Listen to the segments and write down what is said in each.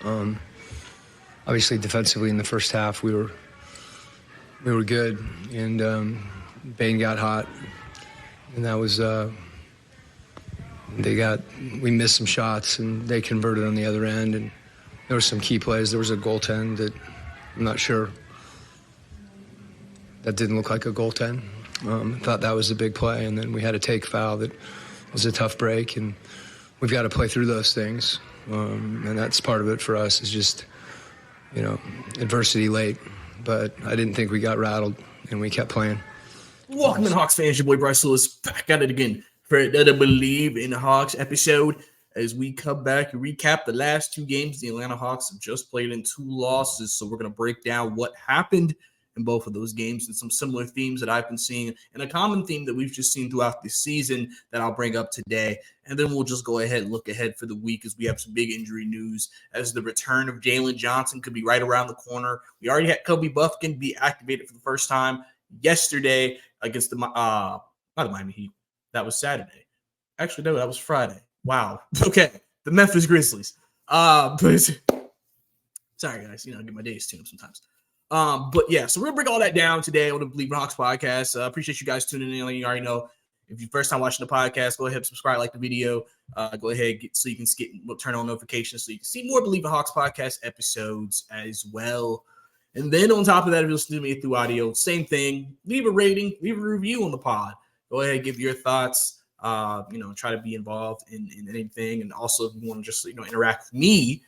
Um, Obviously, defensively in the first half, we were good, and Bane got hot, and that was we missed some shots, and they converted on the other end, and there were some key plays. There was a goaltend that I'm not sure that didn't look like a goaltend. I thought that was a big play, and then we had a take foul that was a tough break, and we've got to play through those things, and that's part of it for us is just, adversity late. But I didn't think we got rattled, and we kept playing. Welcome in, Hawks fans. Your boy Bryce Lewis back at it again for another Bleav in Hawks episode. As we come back and recap the last two games, the Atlanta Hawks have just played in 2 losses. So we're going to break down what happened in both of those games and some similar themes that I've been seeing, and a common theme that we've just seen throughout the season that I'll bring up today. And then we'll just go ahead and look ahead for the week as we have some big injury news, as the return of Jalen Johnson could be right around the corner. We already had Kobe Buffkin be activated for the first time yesterday against not the Miami Heat. That was Saturday. Actually, no, that was Friday. Wow. Okay. The Memphis Grizzlies. But sorry, guys. I get my days tuned up sometimes. But yeah, so we're gonna break all that down today on the Bleav In Hawks podcast. Appreciate you guys tuning in. Like you already know, if you're first time watching the podcast, go ahead and subscribe, like the video. Go ahead so you can turn on notifications so you can see more Bleav In Hawks podcast episodes as well. And then on top of that, if you're listening to me through audio, same thing. Leave a rating, leave a review on the pod. Go ahead and give your thoughts. Try to be involved in anything. And also, if you want to just interact with me,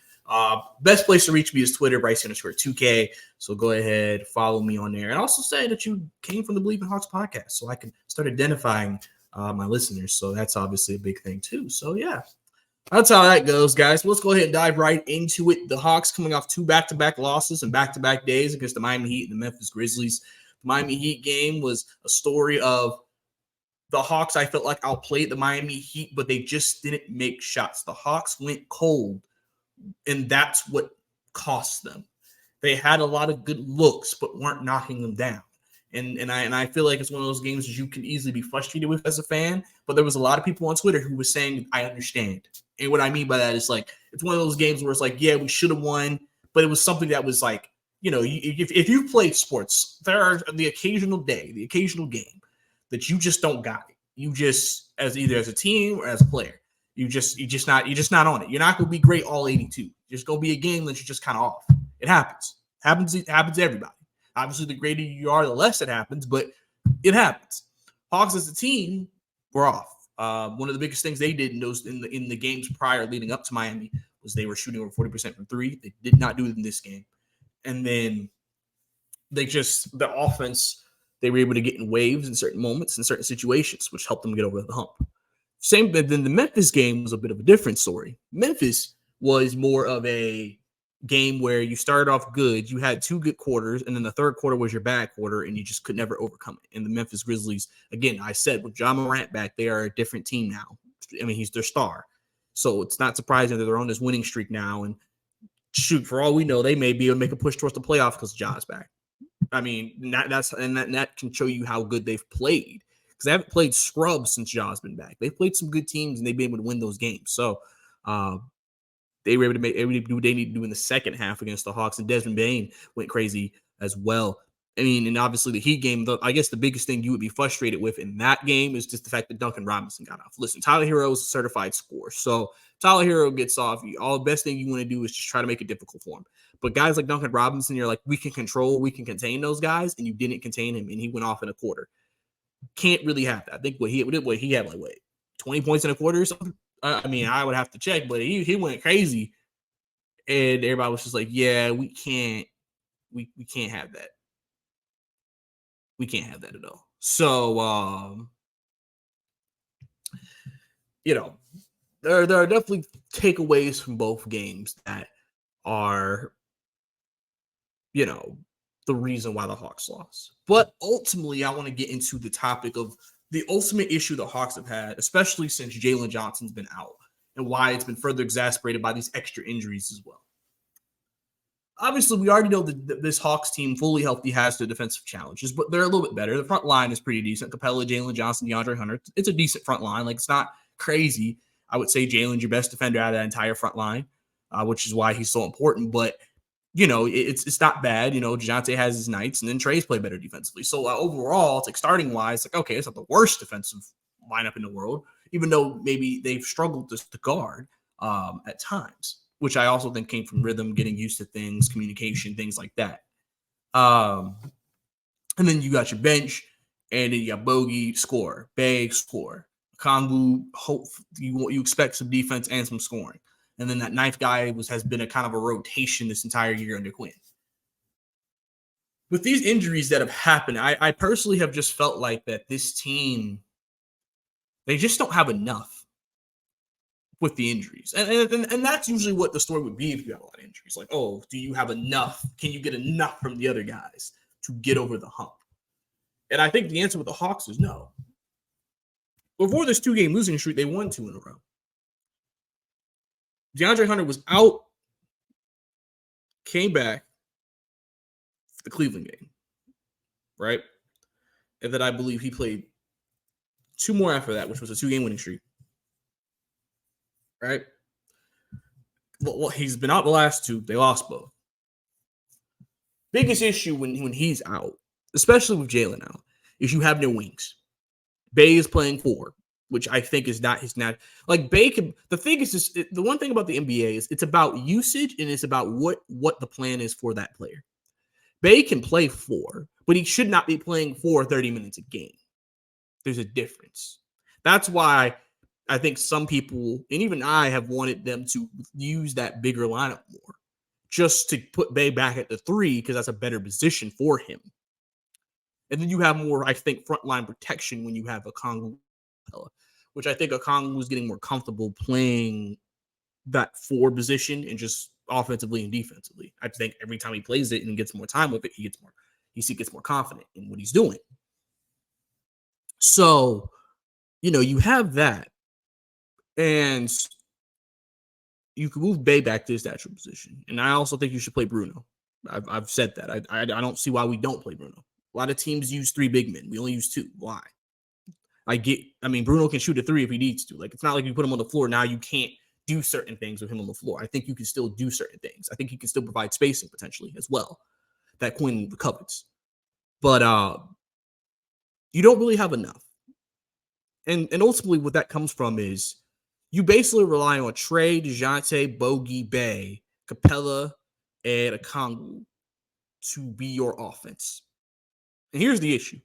best place to reach me is Twitter, Bryce_2K. So go ahead, follow me on there. And also say that you came from the Bleav In Hawks podcast so I can start identifying my listeners. So that's obviously a big thing too. So yeah, that's how that goes, guys. Let's go ahead and dive right into it. The Hawks coming off 2 back-to-back losses and back-to-back days against the Miami Heat and the Memphis Grizzlies. The Miami Heat game was a story of the Hawks, I felt like, outplayed the Miami Heat, but they just didn't make shots. The Hawks went cold, and that's what cost them. They had a lot of good looks, but weren't knocking them down. And I feel like it's one of those games that you can easily be frustrated with as a fan, but there was a lot of people on Twitter who were saying, I understand. And what I mean by that is, like, it's one of those games where it's like, yeah, we should have won, but it was something that was like, if you've played sports, there are the occasional game that you just don't got it. You just, as either as a team or as a player, you're just not on it. You're not going to be great all 82. Just going to be a game that you're just kind of off. It happens. It happens to everybody. Obviously, the greater you are, the less it happens, but it happens. Hawks as a team were off. One of the biggest things they did in the games prior leading up to Miami was they were shooting over 40% from 3. They did not do it in this game. And then the offense, they were able to get in waves in certain moments, in certain situations, which helped them get over the hump. But then the Memphis game was a bit of a different story. Memphis was more of a game where you started off good. You had 2 good quarters, and then the third quarter was your bad quarter, and you just could never overcome it. And the Memphis Grizzlies, again, I said, with Ja Morant back, they are a different team now. I mean, he's their star. So it's not surprising that they're on this winning streak now. And shoot, for all we know, they may be able to make a push towards the playoffs because Ja's back. I mean, that can show you how good they've played, because they haven't played scrubs since Ja's been back. They've played some good teams, and they've been able to win those games. So they were able to make everything do what they need to do in the second half against the Hawks, and Desmond Bane went crazy as well. I mean, and obviously the Heat game, I guess the biggest thing you would be frustrated with in that game is just the fact that Duncan Robinson got off. Listen, Tyler Hero is a certified scorer. So Tyler Hero gets off. All the best thing you want to do is just try to make it difficult for him. But guys like Duncan Robinson, you're like, we can contain those guys, and you didn't contain him, and he went off in a quarter. Can't really have that. I think he had 20 points in a quarter or something. I mean, I would have to check, but he went crazy, and everybody was just like, yeah, we can't have that. We can't have that at all. So, there are definitely takeaways from both games that are, the reason why the Hawks lost. But ultimately, I want to get into the topic of the ultimate issue the Hawks have had, especially since Jalen Johnson's been out, and why it's been further exacerbated by these extra injuries as well. Obviously, we already know that this Hawks team, fully healthy, has their defensive challenges, but they're a little bit better. The front line is pretty decent. Capella, Jalen Johnson, DeAndre Hunter. It's a decent front line. Like, it's not crazy. I would say Jalen's your best defender out of that entire front line. which is why he's so important. But, it's not bad. DeJounte has his nights, and then Trey's play better defensively. So overall, it's like starting wise, like, okay, it's not the worst defensive lineup in the world, even though maybe they've struggled to guard at times, which I also think came from rhythm, getting used to things, communication, things like that. And then you got your bench, and then you got Bogey, score, Bay, score. Kongu, hope you expect some defense and some scoring. And then that ninth guy has been a kind of a rotation this entire year under Quinn. With these injuries that have happened, I personally have just felt like that this team, they just don't have enough with the injuries. And that's usually what the story would be if you have a lot of injuries. Like, oh, do you have enough? Can you get enough from the other guys to get over the hump? And I think the answer with the Hawks is no. Before this 2-game losing streak, they won 2 in a row. DeAndre Hunter was out, came back for the Cleveland game, right? And then I Bleav he played 2 more after that, which was a 2-game winning streak, right? Well, he's been out the last 2. They lost both. Biggest issue when he's out, especially with Jalen out, is you have no wings. Bay is playing 4, which I think is not his nat. Like Bay can. The thing is, the one thing about the NBA is it's about usage and it's about what the plan is for that player. Bay can play 4, but he should not be playing 30 minutes a game. There's a difference. That's why I think some people, and even I, have wanted them to use that bigger lineup more, just to put Bay back at the 3 because that's a better position for him. And then you have more, I think, frontline protection when you have a Kongu, which I think a Kongu is getting more comfortable playing that 4 position and just offensively and defensively. I think every time he plays it and gets more time with it, he gets more confident in what he's doing. So, you have that, and you can move Bay back to his natural position. And I also think you should play Bruno. I've said that. I don't see why we don't play Bruno. A lot of teams use 3 big men. We only use 2. Why? Bruno can shoot a 3 if he needs to. Like, it's not like you put him on the floor. Now you can't do certain things with him on the floor. I think you can still do certain things. I think he can still provide spacing potentially as well that Quinn covets. But you don't really have enough. And ultimately what that comes from is you basically rely on Trey, DeJounte, Bogey, Bay, Capella, and Okongwu to be your offense. And here's the issue.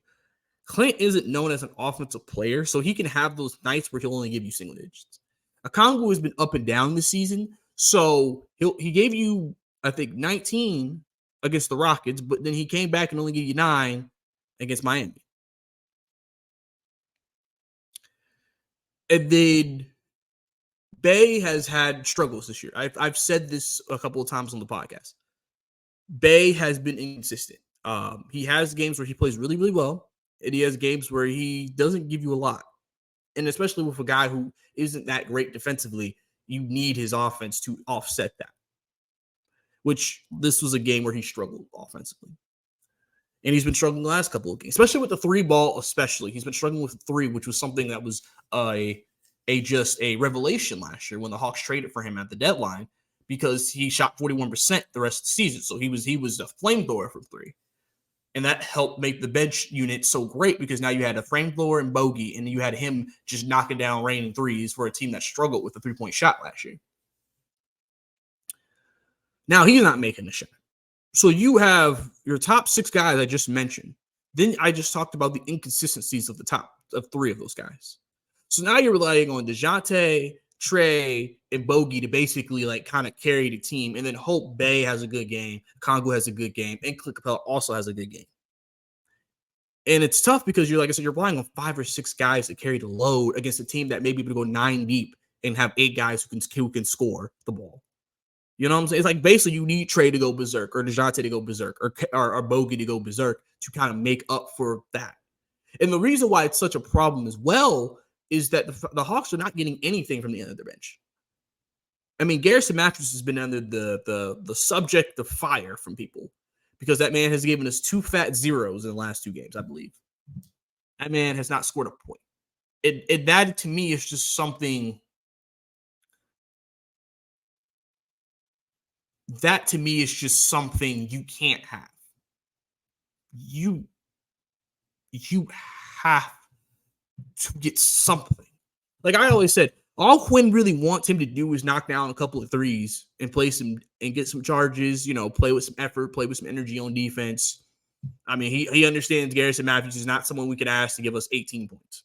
Clint isn't known as an offensive player, so he can have those nights where he'll only give you single digits. Okongwu has been up and down this season, so he gave you, I think, 19 against the Rockets, but then he came back and only gave you 9 against Miami. And then Bay has had struggles this year. I've said this a couple of times on the podcast. Bay has been inconsistent. He has games where he plays really, really well, and he has games where he doesn't give you a lot. And especially with a guy who isn't that great defensively, you need his offense to offset that. Which this was a game where he struggled offensively. And he's been struggling the last couple of games, especially with the 3 ball, especially. He's been struggling with 3, which was something that was just a revelation last year when the Hawks traded for him at the deadline, because he shot 41% the rest of the season. So he was a flamethrower from 3. And that helped make the bench unit so great, because now you had a flamethrower and Bogey, and you had him just knocking down raining 3s for a team that struggled with the 3-point shot last year. Now he's not making the shot. So you have your top 6 guys I just mentioned. Then I just talked about the inconsistencies of the top of 3 of those guys. So now you're relying on DeJounte, Trey, and Bogey to basically like kind of carry the team, and then hope Bay has a good game, Kongu has a good game, and Clint Capella also has a good game. And it's tough because you're, like I said, you're relying on 5 or 6 guys to carry the load against a team that may be able to go 9 deep and have 8 guys who can score the ball. You know what I'm saying? It's like basically you need Trey to go berserk, or DeJounte to go berserk, or Bogey to go berserk to kind of make up for that. And the reason why it's such a problem as well is that the Hawks are not getting anything from the end of the bench. I mean, Garrison Matthews has been under the subject of fire from people, because that man has given us 2 fat zeros in the last 2 games, I Bleav. That man has not scored a point. That to me is just something that to me is just something you can't have. You have to get something. Like I always said, all Quinn really wants him to do is knock down a couple of threes and play some and get some charges, play with some effort, play with some energy on defense. I mean, he understands Garrison Matthews is not someone we can ask to give us 18 points.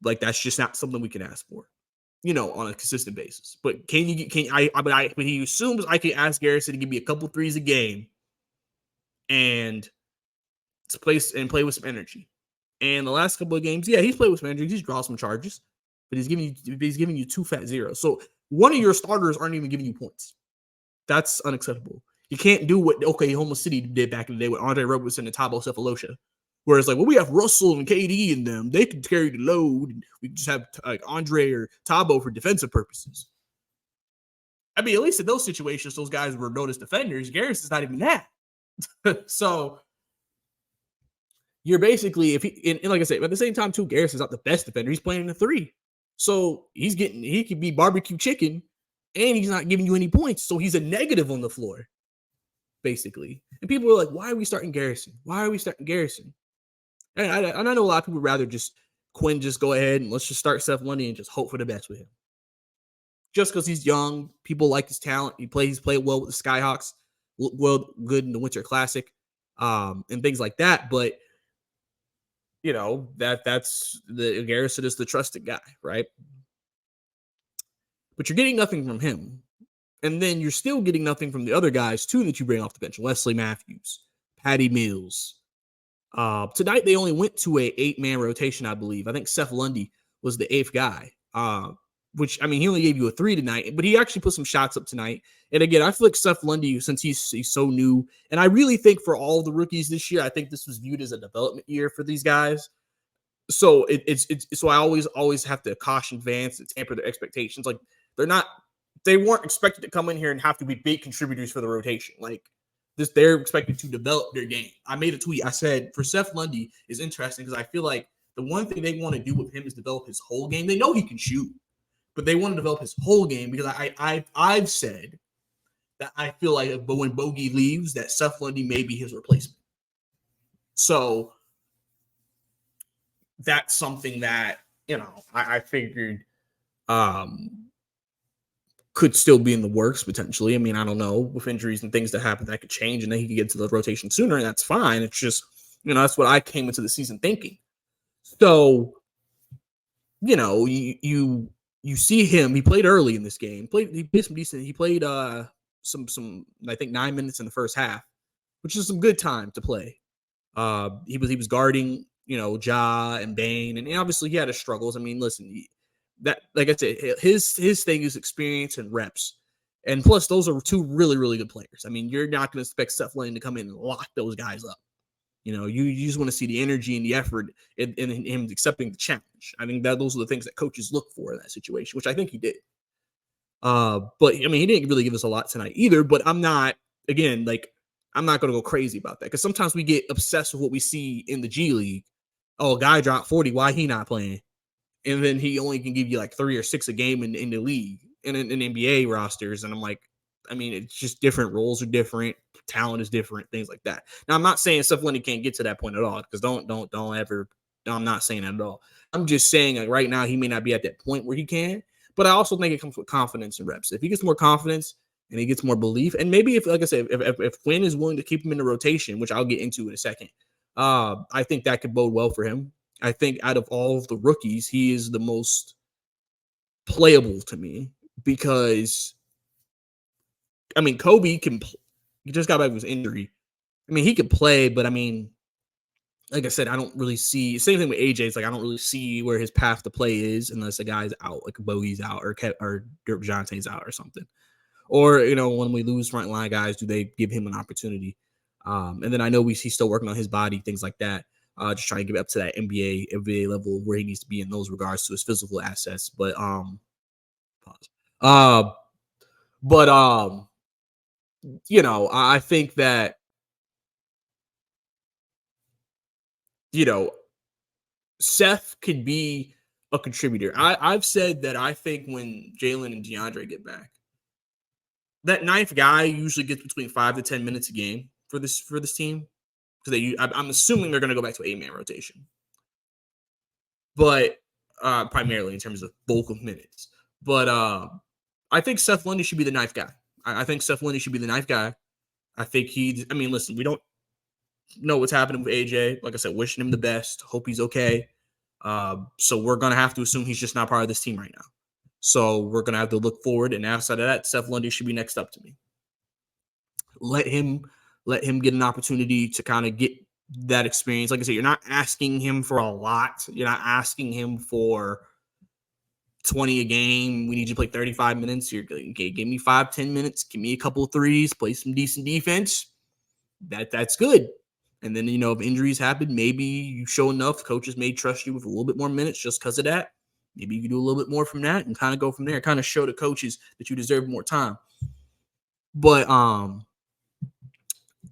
Like that's just not something we can ask for, on a consistent basis. But but he assumes I can ask Garrison to give me a couple threes a game and play with some energy. And the last couple of games, yeah, he's played with some energy. He's drawn some charges, but he's giving you 2 fat zeros. So one of your starters aren't even giving you points. That's unacceptable. You can't do what Oklahoma City did back in the day with Andre Roberson and Thabo Cephalosha, where it's like, well, we have Russell and KD in them. They can carry the load, and we just have like Andre or Thabo for defensive purposes. I mean, at least in those situations, those guys were known as defenders. Garrison's not even that. So you're basically, and like I said, at the same time, too, Garrison's not the best defender. He's playing in the 3. So he could be barbecue chicken, and he's not giving you any points. So he's a negative on the floor, basically. And people are like, why are we starting Garrison? Why are we starting Garrison? And I know a lot of people would rather just Quinn just go ahead and let's just start Seth Lundy and just hope for the best with him. Just because he's young, people like his talent. He's played well with the Skyhawks, well good in the Winter Classic, and things like that. But that's the Garrison is the trusted guy, right? But you're getting nothing from him. And then you're still getting nothing from the other guys, too, that you bring off the bench. Wesley Matthews, Patty Mills. Tonight, they only went to a 8-man rotation, I believe. I think Seth Lundy was the 8th guy, which, I mean, he only gave you a 3 tonight, but he actually put some shots up tonight. And again, I feel like Seth Lundy, since he's so new, and I really think for all the rookies this year, I think this was viewed as a development year for these guys. So so I always have to caution fans to tamper their expectations. Like they weren't expected to come in here and have to be big contributors for the rotation. Like they're expected to develop their game. I made a tweet. I said for Seth Lundy is interesting because I feel like the one thing they want to do with him is develop his whole game. They know he can shoot, but they want to develop his whole game because I've said that I feel like when Bogey leaves, that Seth Lundy may be his replacement. So that's something that, I figured could still be in the works potentially. I mean, I don't know, with injuries and things that happen that could change and then he could get to the rotation sooner, and that's fine. It's just, that's what I came into the season thinking. So, you see him, he played early in this game. He played some decent. He played some I think 9 minutes in the first half, which is some good time to play. He was guarding, Ja and Bane, and obviously he had his struggles. I mean, listen, that, like I said, his thing is experience and reps, and plus those are 2 really, really good players. I mean, you're not going to expect Seth Lane to come in and lock those guys up. You just want to see the energy and the effort in him accepting the challenge. I think that those are the things that coaches look for in that situation, which I think he did. But I mean, he didn't really give us a lot tonight either. But I'm not going to go crazy about that because sometimes we get obsessed with what we see in the G League. Oh, a guy dropped 40. Why he not playing? And then he only can give you like 3 or 6 a game in the league and in NBA rosters. And I'm like, I mean, it's just different. Roles are different. Talent is different. Things like that. Now, I'm not saying Seth Lundy can't get to that point at all because don't ever. I'm not saying that at all. I'm just saying like right now he may not be at that point where he can. But I also think it comes with confidence and reps. If he gets more confidence and he gets more belief, and maybe if, like I said, if Quinn is willing to keep him in the rotation, which I'll get into in a second, I think that could bode well for him. I think out of all of the rookies, he is the most playable to me because, I mean, Kobe he just got back with his injury. I mean, he could play, but I mean, like I said, I don't really see, same thing with AJ. It's like, I don't really see where his path to play is unless a guy's out, like Bogey's out or Dirk Johnson's out or something. Or, when we lose frontline guys, do they give him an opportunity? And then I know he's still working on his body, things like that. Just trying to get up to that NBA level where he needs to be in those regards to his physical assets. But I think that Seth could be a contributor. I've said that I think when Jalen and DeAndre get back, that ninth guy usually gets between 5 to 10 minutes a game for this team, because I'm assuming they're going to go back to 8-man rotation, but primarily in terms of bulk of minutes. But I think Seth Lundy should be the ninth guy. I think Seth Lundy should be the ninth guy. I think listen, we don't know what's happening with AJ. Like I said, wishing him the best. Hope he's okay. So we're going to have to assume he's just not part of this team right now. So we're going to have to look forward. And outside of that, Seth Lundy should be next up to me. Let him get an opportunity to kind of get that experience. Like I said, you're not asking him for a lot. You're not asking him for 20 a game. We need you to play 35 minutes. You're okay, give me 5-10 minutes. Give me a couple of threes. Play some decent defense. That's good. And then, if injuries happen, maybe you show enough. Coaches may trust you with a little bit more minutes just because of that. Maybe you can do a little bit more from that and kind of go from there. Kind of show the coaches that you deserve more time. But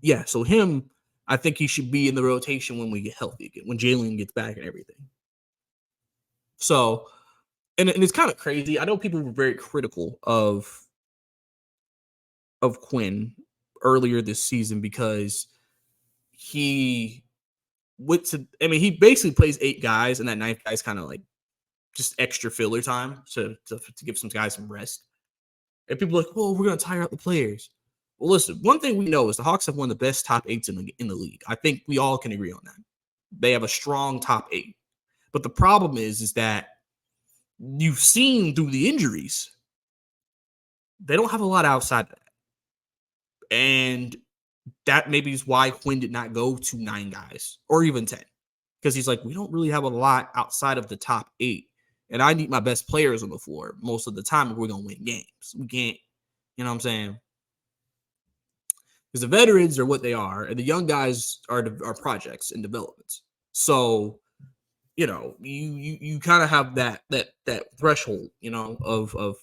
yeah, so him, I think he should be in the rotation when we get healthy again, when Jalen gets back and everything. So, and it's kind of crazy. I know people were very critical of Quinn earlier this season because he basically plays 8 guys, and that 9th guy's kind of like just extra filler time to give some guys some rest. And people are like, well, we're going to tire out the players. Well, listen, one thing we know is the Hawks have one of the best top 8s in the league. I think we all can agree on that. They have a strong top 8. But the problem is that you've seen through the injuries, they don't have a lot outside of that. And that maybe is why Quinn did not go to 9 guys or even 10. Because he's like, we don't really have a lot outside of the top 8. And I need my best players on the floor most of the time if we're going to win games. We can't, you know what I'm saying? Because the veterans are what they are, and the young guys are projects and developments. So, you kind of have that threshold, of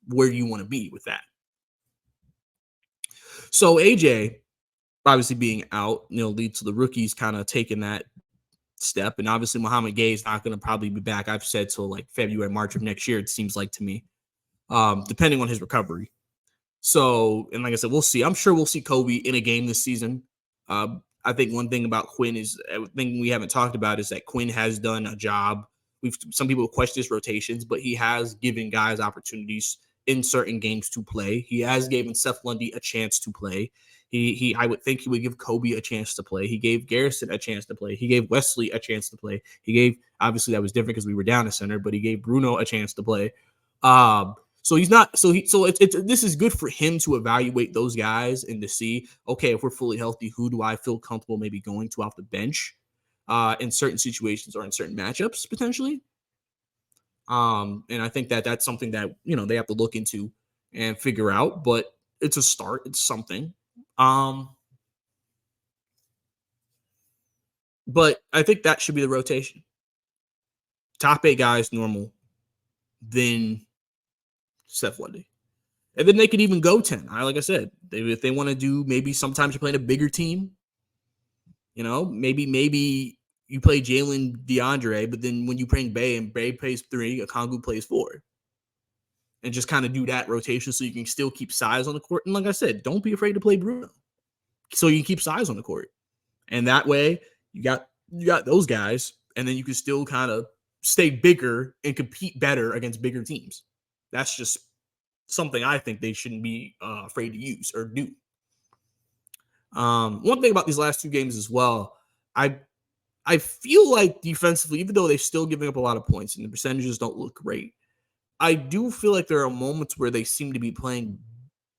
where you want to be with that. So AJ, obviously being out, leads to the rookies kind of taking that step, and obviously Muhammad Gay is not going to probably be back. I've said till like February, March of next year. It seems like to me, depending on his recovery. So, and like I said, we'll see. I'm sure we'll see Kobe in a game this season. I think one thing about Quinn is a thing we haven't talked about is that Quinn has done a job. Some people question his rotations, but he has given guys opportunities in certain games to play. He has given Seth Lundy a chance to play. I would think he would give Kobe a chance to play. He gave Garrison a chance to play. He gave Wesley a chance to play. He gave, obviously that was different because we were down a center, but he gave Bruno a chance to play. So he's not. This is good for him to evaluate those guys and to see, okay, if we're fully healthy, who do I feel comfortable maybe going to off the bench, in certain situations or in certain matchups potentially. And I think that's something that they have to look into and figure out. But it's a start. It's something. But I think that should be the rotation. Top 8 guys normal, then Seth Lundy. And then they could even go 10. Like I said, if they want to do, maybe sometimes you're playing a bigger team. Maybe you play Jalen DeAndre, but then when you play Bay and Bay plays 3, Okongwu plays 4. And just kind of do that rotation so you can still keep size on the court. And like I said, don't be afraid to play Bruno so you can keep size on the court. And that way you got those guys, and then you can still kind of stay bigger and compete better against bigger teams. That's just something I think they shouldn't be afraid to use or do. One thing about these last 2 games as well, I feel like defensively, even though they're still giving up a lot of points and the percentages don't look great, I do feel like there are moments where they seem to be playing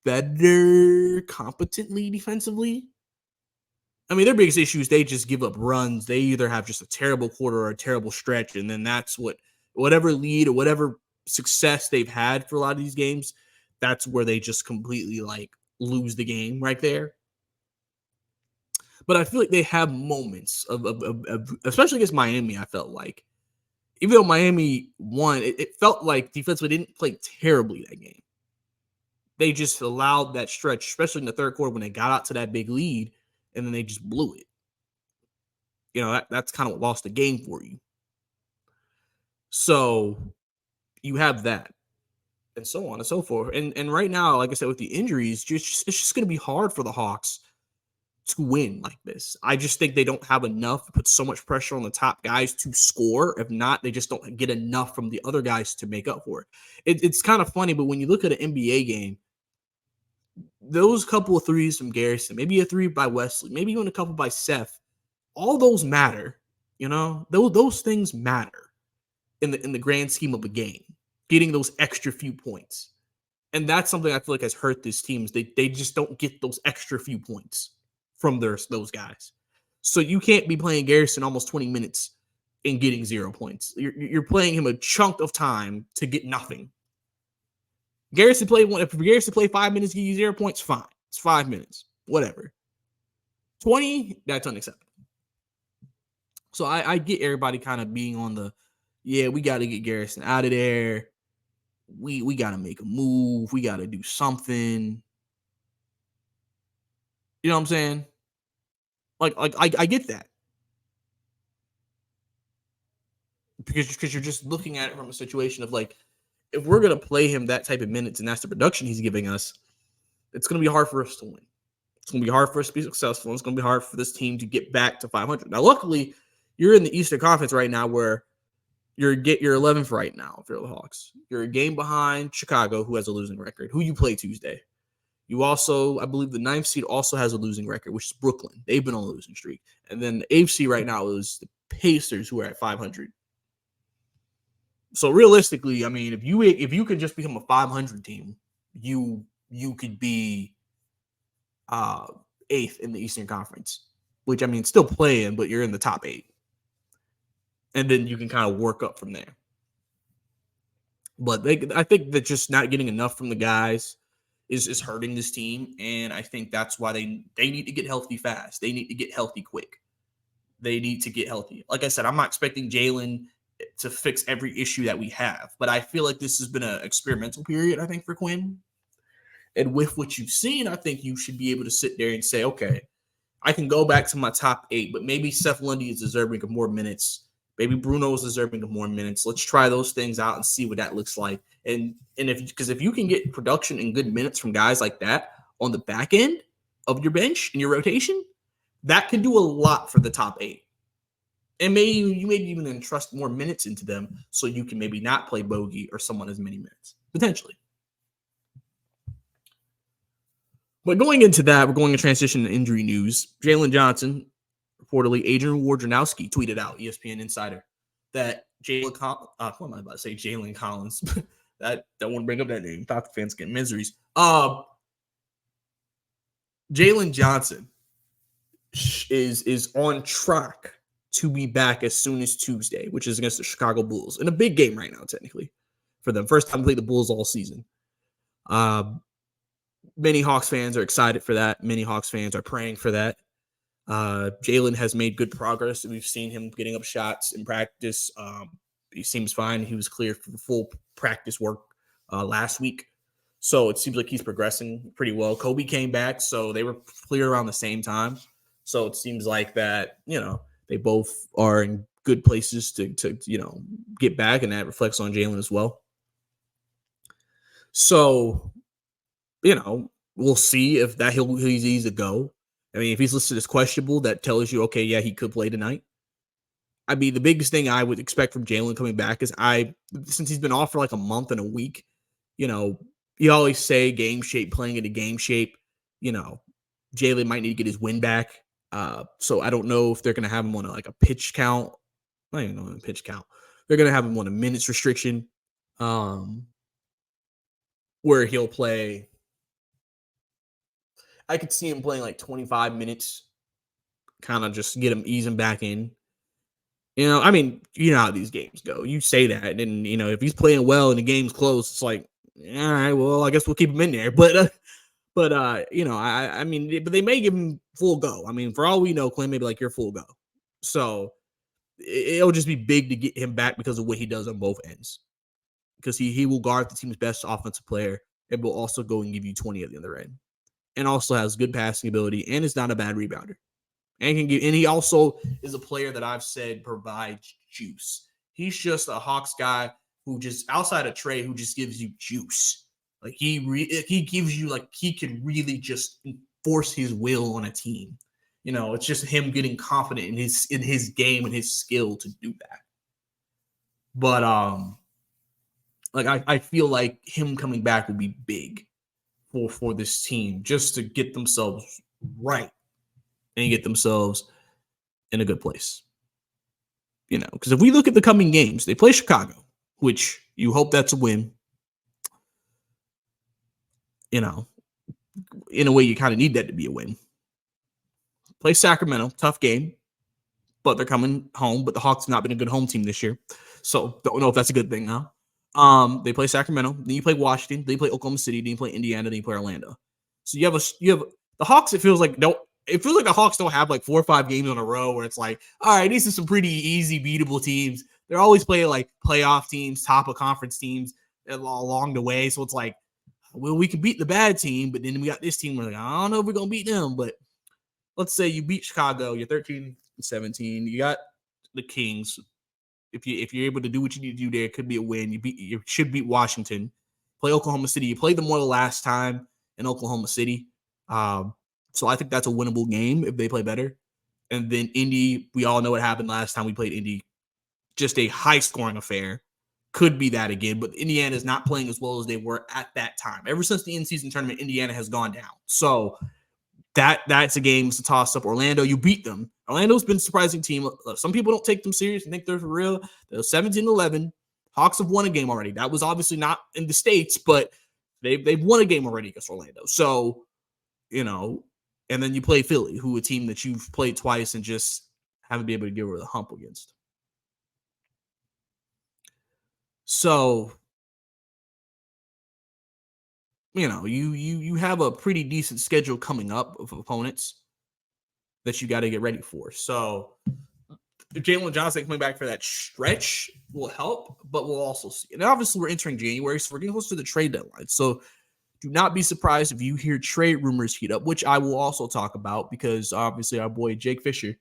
better competently defensively. I mean, their biggest issue is they just give up runs. They either have just a terrible quarter or a terrible stretch, and then that's whatever lead or whatever success they've had for a lot of these games, that's where they just completely lose the game right there. But I feel like they have moments of especially against Miami. I felt like, even though Miami won, it felt like defensively they didn't play terribly that game. They just allowed that stretch, especially in the third quarter when they got out to that big lead, and then they just blew it. That's kind of what lost the game for you. So you have that. and so on and so forth. And right now, like I said, with the injuries, it's just going to be hard for the Hawks to win like this. I just think they don't have enough to put so much pressure on the top guys to score. If not, they just don't get enough from the other guys to make up for it. It's kind of funny, but when you look at an NBA game, those couple of threes from Garrison, maybe a three by Wesley, maybe even a couple by Seth, all those matter. You know, those things matter in the grand scheme of a game. Getting those extra few points, and that's something I feel like has hurt this team. Is they just don't get those extra few points from those guys. So you can't be playing Garrison almost 20 minutes and getting 0 points. You're playing him a chunk of time to get nothing. Garrison played if Garrison played 5 minutes, give you 0 points, fine. It's 5 minutes, whatever. 20, that's unacceptable. So I get everybody kind of being on the, yeah, we got to get Garrison out of there. We got to make a move. We got to do something. You know what I'm saying? Like I get that. Because you're just looking at it from a situation of like, if we're going to play him that type of minutes and that's the production he's giving us, it's going to be hard for us to win. It's going to be hard for us to be successful. It's going to be hard for this team to get back to 500. Now, luckily, you're in the Eastern Conference right now where you're 11th right now if you're the Hawks. You're a game behind Chicago, who has a losing record, who you play Tuesday. You also, I believe the 9th seed also has a losing record, which is Brooklyn. They've been on a losing streak. And then the 8th seed right now is the Pacers, who are at 500. So realistically, I mean, if you could just become a 500 team, you could be 8th in the Eastern Conference, which I mean, still playing, but you're in the top 8. And then you can kind of work up from there. But I think that just not getting enough from the guys is hurting this team. And I think that's why they need to get healthy fast. They need to get healthy quick. They need to get healthy. Like I said, I'm not expecting Jalen to fix every issue that we have. But I feel like this has been an experimental period, I think, for Quinn. And with what you've seen, I think you should be able to sit there and say, okay, I can go back to my top 8, but maybe Seth Lundy is deserving of more minutes. Maybe Bruno is deserving of more minutes. Let's try those things out and see what that looks like. And if you can get production and good minutes from guys like that on the back end of your bench and your rotation, that can do a lot for the top 8. And maybe you even entrust more minutes into them so you can maybe not play Bogey or someone as many minutes, potentially. But going into that, we're going to transition to injury news. Jalen Johnson, reportedly Adrian Wojnarowski tweeted out, ESPN Insider, that Jalen Collins. that won't bring up that name. Falcon fans get miseries. Jalen Johnson is on track to be back as soon as Tuesday, which is against the Chicago Bulls. In a big game right now, technically, for them. First time played the Bulls all season. Many Hawks fans are excited for that. Many Hawks fans are praying for that. Jalen has made good progress. We've seen him getting up shots in practice. He seems fine. He was cleared for the full practice work last week. So it seems like he's progressing pretty well. Kobe came back, so they were clear around the same time. So it seems like that, they both are in good places to get back, and that reflects on Jalen as well. So, we'll see if that he's easy to go. I mean, if he's listed as questionable, that tells you, okay, yeah, he could play tonight. I mean, the biggest thing I would expect from Jalen coming back is since he's been off for like a month and a week, you always say game shape, playing into game shape, Jalen might need to get his win back. So I don't know if they're going to have him on a pitch count. I don't even know on a pitch count. They're going to have him on a minutes restriction, where he'll play. I could see him playing like 25 minutes, kind of just get him easing back in. I mean, you know how these games go. You say that, and then, if he's playing well and the game's close, it's like, all right, well, I guess we'll keep him in there. But I mean, but they may give him full go. I mean, for all we know, Quinn may be like, you're full go. So it'll just be big to get him back because of what he does on both ends. Because he will guard the team's best offensive player and will also go and give you 20 at the other end. And also has good passing ability and is not a bad rebounder. And he also is a player that I've said provides juice. He's just a Hawks guy who just outside of Trey, who just gives you juice. Like he gives you like he can really just enforce his will on a team. It's just him getting confident in his game and his skill to do that. But like I feel like him coming back will be big for this team just to get themselves right and get themselves in a good place. Because if we look at the coming games, they play Chicago, which you hope that's a win. In a way, you kind of need that to be a win. Play Sacramento, tough game, but they're coming home. But the Hawks have not been a good home team this year, so don't know if that's a good thing now. They play Sacramento, then you play Washington, then you play Oklahoma City, then you play Indiana, then you play Orlando. So you have the Hawks. It feels like the Hawks don't have like 4 or 5 games in a row where it's like, all right, these are some pretty easy, beatable teams. They're always playing like playoff teams, top of conference teams along the way. So it's like, well, we can beat the bad team, but then we got this team. We're like, I don't know if we're gonna beat them, but let's say you beat Chicago, you're 13-17. You got the Kings. If you're able to do what you need to do there, it could be a win. You should beat Washington. Play Oklahoma City. You played them more the last time in Oklahoma City. So I think that's a winnable game if they play better. And then Indy, we all know what happened last time we played Indy. Just a high-scoring affair. Could be that again, but Indiana is not playing as well as they were at that time. Ever since the in-season tournament, Indiana has gone down. So that's a game. It's a toss-up. Orlando, you beat them. Orlando's been a surprising team. Some people don't take them serious and think they're for real. They're 17-11. Hawks have won a game already. That was obviously not in the States, but they've won a game already against Orlando. So, and then you play Philly, who a team that you've played twice and just haven't been able to get over the hump against. So, you have a pretty decent schedule coming up of opponents that you got to get ready for. So, Jalen Johnson coming back for that stretch will help, but we'll also see. And obviously, we're entering January, so we're getting close to the trade deadline. So, do not be surprised if you hear trade rumors heat up, which I will also talk about because obviously our boy Jake Fisher,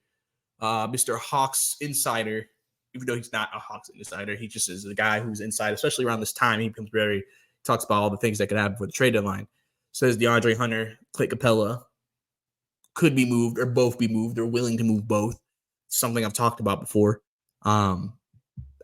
Mr. Hawks Insider, even though he's not a Hawks Insider, he just is the guy who's inside, especially around this time. He becomes talks about all the things that could happen for the trade deadline. Says DeAndre Hunter, Clint Capella could be moved or both be moved. They're willing to move both. Something I've talked about before.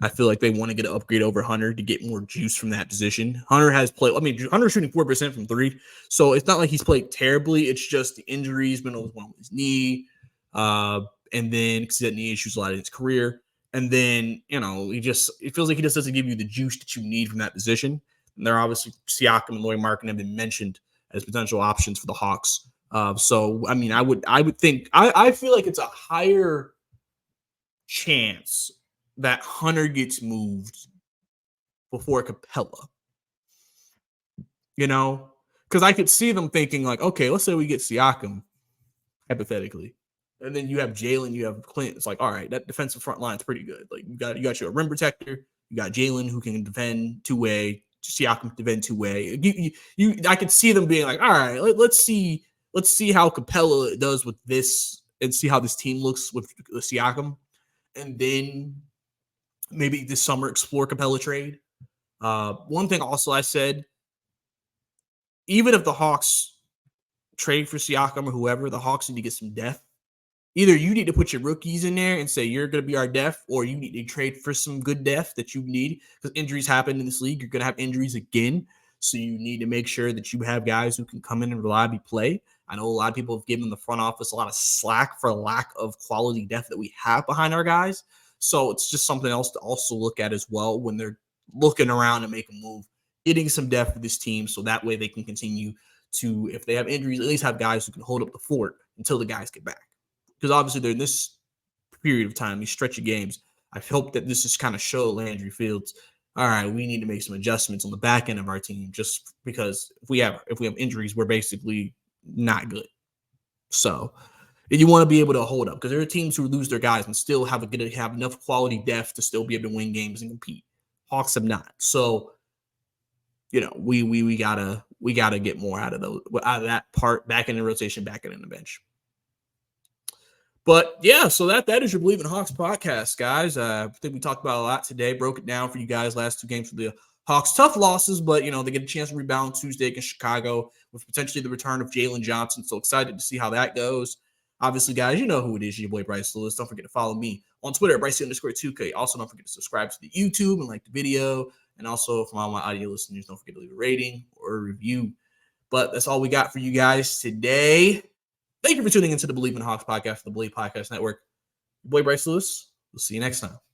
I feel like they want to get an upgrade over Hunter to get more juice from that position. Hunter has played. Hunter's shooting 4% from 3, so it's not like he's played terribly. It's just the injuries, been one with his knee, and then because he had knee issues a lot in his career, and then it feels like he just doesn't give you the juice that you need from that position. And they're obviously Siakam and Lauri Markkanen have been mentioned as potential options for the Hawks. So I would think I feel like it's a higher chance that Hunter gets moved before Capella. Because I could see them thinking like, okay, let's say we get Siakam, hypothetically, and then you have Jalen, you have Clint. It's like, all right, that defensive front line is pretty good. Like you got your rim protector, you got Jalen who can defend 2-way, Siakam defend 2-way. I could see them being like, all right, let's see how Capella does with this and see how this team looks with Siakam, and then maybe this summer explore Capella trade. One thing also I said, even if the Hawks trade for Siakam or whoever, the Hawks need to get some depth. Either you need to put your rookies in there and say you're going to be our depth, or you need to trade for some good depth that you need because injuries happen in this league. You're going to have injuries again. So you need to make sure that you have guys who can come in and reliably play. I know a lot of people have given the front office a lot of slack for lack of quality depth that we have behind our guys. So it's just something else to also look at as well when they're looking around and make a move, getting some depth for this team so that way they can continue to, if they have injuries, at least have guys who can hold up the fort until the guys get back. Because obviously during this period of time, these stretch of games, I hope that this is kind of show Landry Fields, all right, we need to make some adjustments on the back end of our team just because if we have injuries, we're basically not good. So you want to be able to hold up because there are teams who lose their guys and still have enough quality depth to still be able to win games and compete. Hawks have not. So, we gotta get more out of that part, back in the rotation, back in the bench. But yeah, so that is your Bleav In Hawks podcast, guys. I think we talked about a lot today. Broke it down for you guys. Last 2 games for the Hawks, tough losses, but they get a chance to rebound Tuesday against Chicago with potentially the return of Jalen Johnson. So excited to see how that goes. Obviously, guys, you know who it is. Your boy Bryce Lewis. Don't forget to follow me on Twitter, Bryce_2K. Also, don't forget to subscribe to the YouTube and like the video. And also, from all my audio listeners, don't forget to leave a rating or a review. But that's all we got for you guys today. Thank you for tuning into the Bleav In Hawks podcast, the Bleav Podcast Network. Your boy Bryce Lewis. We'll see you next time.